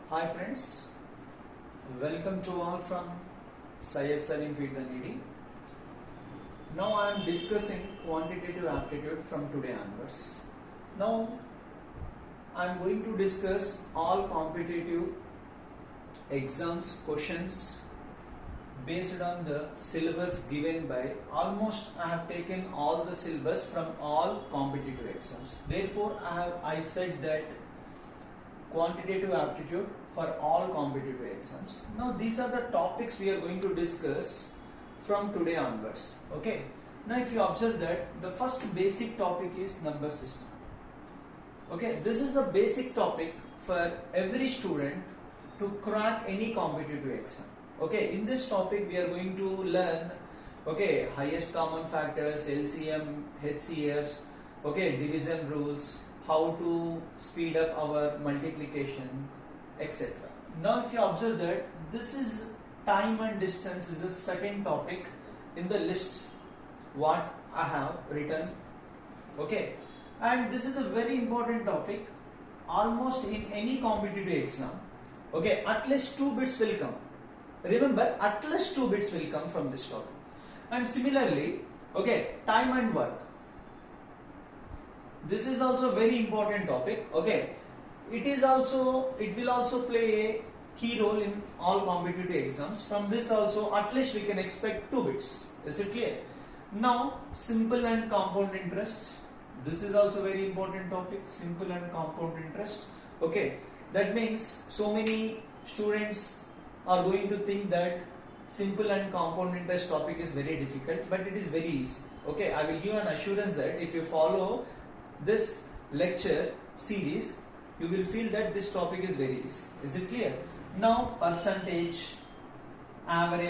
Hi friends, welcome to all from Syed Salim Feed the Needy. Now I am discussing quantitative aptitude from today onwards. Now I am going to discuss all competitive exams questions based on the syllabus given by almost I have taken all the syllabus from all competitive exams. Therefore I said that quantitative aptitude for all competitive exams. Now these are the topics we are going to discuss from today onwards. Okay. Now if you observe that the first basic topic is number system. Okay, this is the basic topic for every student to crack any competitive exam. Okay, in this topic we are going to learn highest common factors, LCM, HCFs, division rules, how to speed up our multiplication, etc. Now if you observe that this is time and distance is the second topic in the list what I have written. Okay, and this is a very important topic almost in any competitive exam. Okay, at least 2 bits will come. Remember, at least 2 bits will come from this topic. And similarly, time and work. This is also very important topic. Okay, it will also play a key role in all competitive exams. From this also at least we can expect 2 bits. Is it clear? Now simple and compound interest. This is also very important topic. Simple and compound interest. Okay, that means so many students are going to think that simple and compound interest topic is very difficult, but it is very easy. Okay, I will give an assurance that if you follow this lecture series, you will feel that this topic is very easy. Is it clear? Now percentage and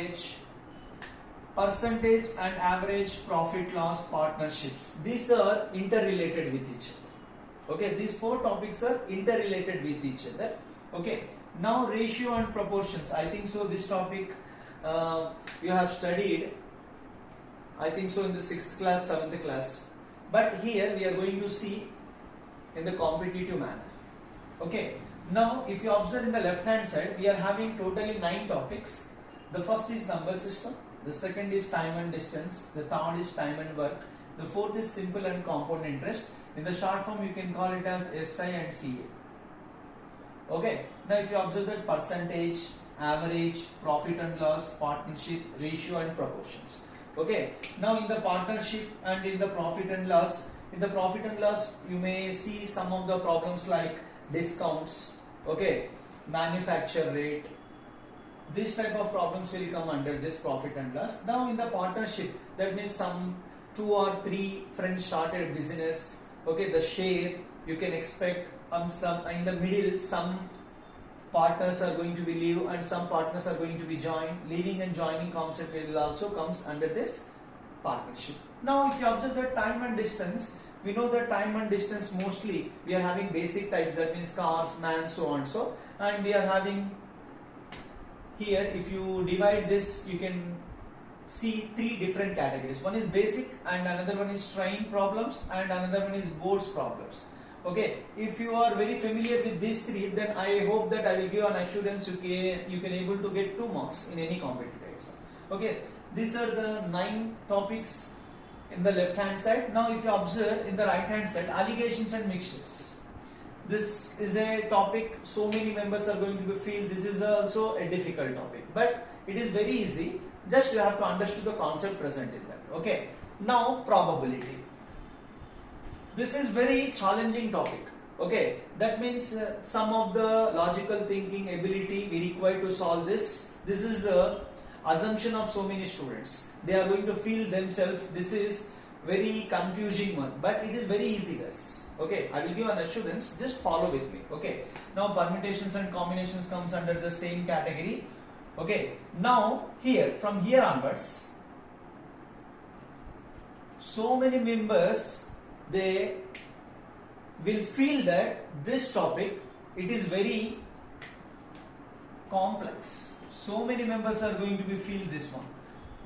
average profit loss partnerships. These are interrelated with each other. Okay, these 4 topics are interrelated with each other. Okay, now ratio and proportions. I think so this topic you have studied, I think so in the 6th class, 7th class. But here we are going to see in the competitive manner. Okay, now if you observe in the left hand side, we are having totally 9 topics. The first is number system, the second is time and distance, the third is time and work, the fourth is simple and compound interest. In the short form you can call it as SI and CA. Okay, now if you observe that percentage, average, profit and loss, partnership, ratio and proportions. Okay, now in the partnership and in the profit and loss, you may see some of the problems like discounts, manufacture rate. This type of problems will come under this profit and loss. Now in the partnership, that means some 2 or 3 friends started business. Okay, the share you can expect some in the middle, some partners are going to be leave and some partners are going to be joined. Leaving and joining concept will also comes under this partnership. Now if you observe the time and distance, we know that time and distance mostly we are having basic types, that means cars, man, so on so, and we are having here, if you divide this you can see 3 different categories. One is basic and another one is train problems and another one is boards problems. Okay, if you are very familiar with these 3, then I hope that I will give an assurance you can able to get 2 marks in any competitive exam. Okay, these are the 9 topics in the left hand side. Now if you observe in the right hand side, allegations and mixtures. This is a topic so many members are going to feel this is also a difficult topic, but it is very easy. Just you have to understand the concept present in that. Okay, now probability. This is very challenging topic. Okay, that means some of the logical thinking ability we require to solve this. This is the assumption of so many students. They are going to feel themselves this is very confusing one, but it is very easy, guys. Okay, I will give an assurance, just follow with me. Okay, now permutations and combinations comes under the same category. Okay, now here from here onwards, so many members they will feel that this topic it is very complex. So many members are going to be feel this one.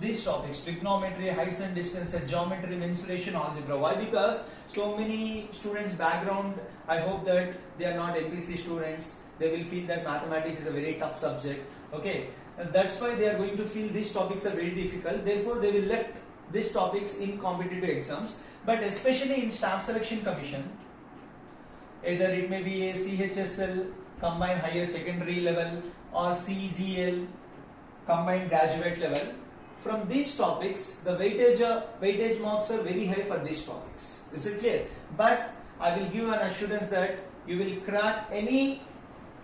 these topics: trigonometry, heights and distances, geometry, mensuration, algebra. Why? Because so many students background, I hope that they are not NPC students. They will feel that mathematics is a very tough subject. Okay, and that's why they are going to feel these topics are very difficult. Therefore, they will left these topics in competitive exams. But especially in Staff Selection Commission, either it may be a CHSL combined higher secondary level or CGL combined graduate level. From these topics, the weightage marks are very high for these topics. Is it clear? But I will give an assurance that you will crack any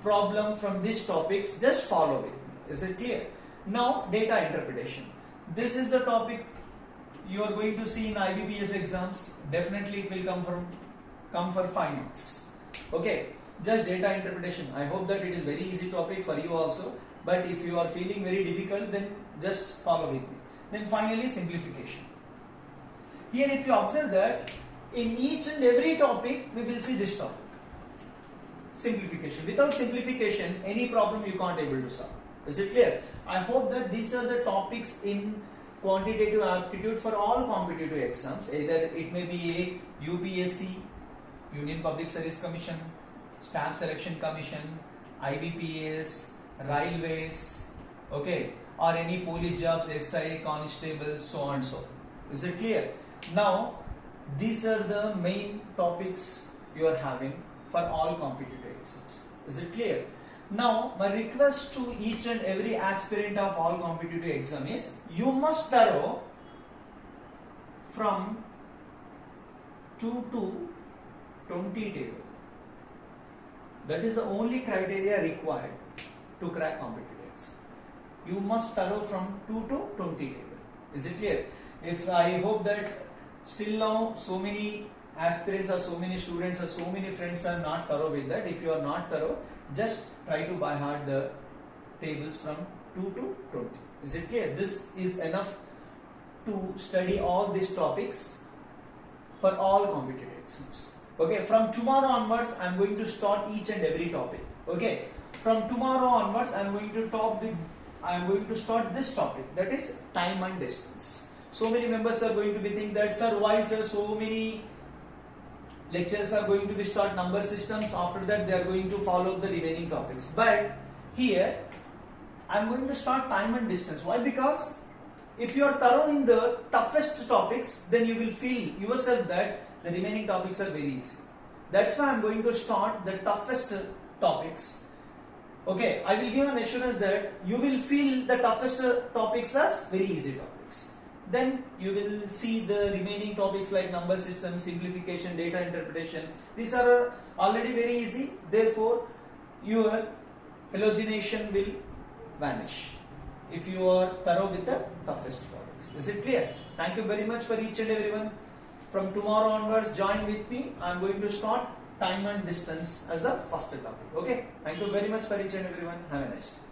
problem from these topics. Just follow it. Is it clear? Now, data interpretation. This is the topic you are going to see in IBPS exams. Definitely, it will come for 5 marks. Okay, just data interpretation. I hope that it is very easy topic for you also. But if you are feeling very difficult, then just follow with me. Then finally, simplification. Here, if you observe that in each and every topic, we will see this topic. Simplification. Without simplification, any problem you can't able to solve. Is it clear? I hope that these are the topics in quantitative aptitude for all competitive exams. Either it may be a UPSC, Union Public Service Commission, Staff Selection Commission, IBPS, Railways, okay, or any police jobs, SI, constables, so on and so. Is it clear? Now, these are the main topics you are having for all competitive exams. Is it clear? Now, my request to each and every aspirant of all competitive exam is, you must thorough from 2 to 20 table. That is the only criteria required to crack competitive exam. You must thorough from 2 to 20 table. Is it clear? If I hope that still now so many aspirants or so many students or so many friends are not thorough with that. If you are not thorough, just try to by heart the tables from 2 to 20. Is it clear? This is enough to study all these topics for all competitive exams. Okay, from tomorrow onwards, I am going to start each and every topic. Okay, from tomorrow onwards, I am going to start this topic, that is time and distance. So many members are going to be think that, sir, why sir so many lectures are going to be start number systems, after that they are going to follow the remaining topics. But here I am going to start time and distance. Why? Because if you are thorough in the toughest topics, then you will feel yourself that the remaining topics are very easy. That's why I am going to start the toughest topics. Okay, I will give an assurance that you will feel the toughest topics as very easy topics. Then you will see the remaining topics like number system, simplification, data interpretation. These are already very easy. Therefore, your hallucination will vanish if you are thorough with the toughest topics. Is it clear? Thank you very much for each and everyone. From tomorrow onwards, join with me. I am going to start time and distance as the first topic. Okay. Thank you very much for each and everyone. Have a nice day.